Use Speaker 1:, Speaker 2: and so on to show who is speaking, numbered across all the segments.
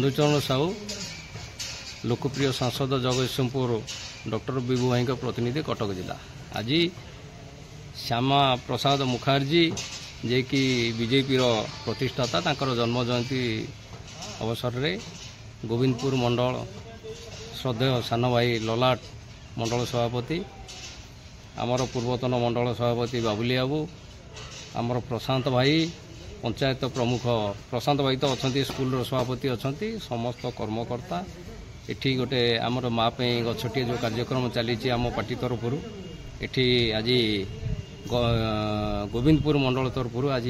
Speaker 1: बंधुचरण साहू लोकप्रिय सांसद जगतसिंहपुर डॉक्टर विभू भाई प्रतिनिधि कटक जिला। आज श्यामा प्रसाद मुखर्जी जे कि बीजेपी प्रतिष्ठाता तांकर जन्म जयंती अवसर में गोविंदपुर मंडल श्रद्धेय सान भाई ललाट मंडल सभापति आमर पूर्वतन मंडल सभापति बाबुली बाबू आमर प्रशांत भाई पंचायत प्रमुख प्रशांत भाई तो अच्छा स्कूल सभापति अच्छा समस्त कर्मकर्ता एठी गोटे आमर माँ पे गछटी जो कार्यक्रम चली आम पार्टी तरफ एठी आज गोविंदपुर मंडल तरफ आज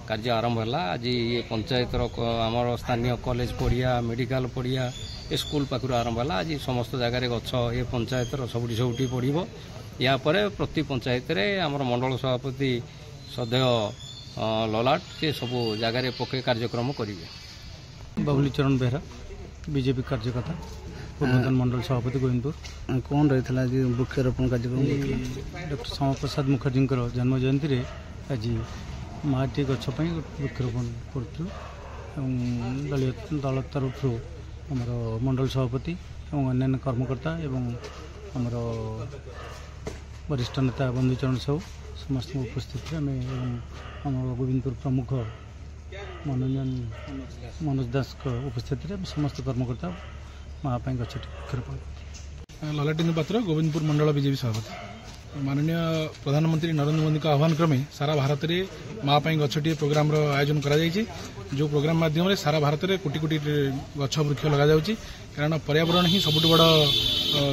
Speaker 1: कार्य आरंभ है। आज ये पंचायत आमर स्थानीय कॉलेज पड़िया मेडिकल पड़िया ये स्कूल पाखु आरंभ है। आज समस्त जगार गछ ये पंचायत सबुठी सबुठी पड़ो या प्रति पंचायत आमर मंडल सभापति श्रद्धेय ललाट से सबू जगार पके कार्यक्रम करेंगे।
Speaker 2: बाबुली चरण बेहरा बीजेपी कार्यकर्ता पूर्वतन मंडल सभापति गोविंदपुर
Speaker 3: कौन रही है वृक्षारोपण कार्यक्रम
Speaker 2: डॉक्टर श्यामा प्रसाद मुखर्जी जन्म जयंती रे आज माटी गछप वृक्षारोपण करूँ दलीय दल तरफ आमर मंडल सभापति और अन्य कर्मकर्ता एवं आमर वरिष्ठ नेता बंधुचरण साहू समस्त उपस्थित आम गोविंदपुर प्रमुख मनोज दास उपस्थित समस्त कर्मकर्ता माँ गछटी वृक्षारोपण।
Speaker 4: ललाटेन्दु पात्र गोविंदपुर मंडल बीजेपी सभापति माननीय प्रधानमंत्री नरेंद्र मोदी का आह्वान क्रमे सारा भारत में माँ गछटी प्रोग्राम आयोजन करा जो प्रोग्राम माध्यम सारा भारत में कोटी कोटी गछ वृक्ष लगा जाउची कारण पर्यावरण ही सबुठ बड़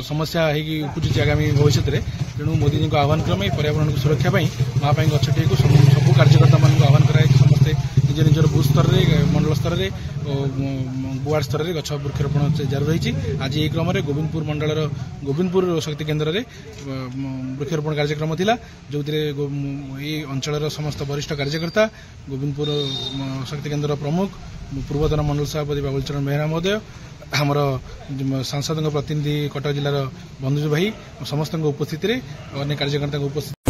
Speaker 4: समस्या उपजुची आगामी भविष्य में तेणु मोदी जी आह्वान क्रमे पर्यावरण को सुरक्षा माँ गछटी को सब कार्यकर्ता मान आह्वान कराई समस्ते निज निजर बूथ स्तर में मंडल स्तर में वार्ड स्तर में गछ वृक्षारोपण जारी रही। आज यही क्रम गोविंदपुर मंडल गोविंदपुर शक्ति केन्द्र में वृक्षारोपण कार्यक्रम थिला जो ये अंचल समस्त वरिष्ठ कार्यकर्ता गोविंदपुर शक्ति केन्द्र प्रमुख पूर्वतन मंडल सभापति बाबुली चरण बेहरा महोदय आमर सांसद प्रतिनिधि कटक जिलार बंधु भाई समस्त उपस्थित अन्य कार्यकर्ता उपस्थित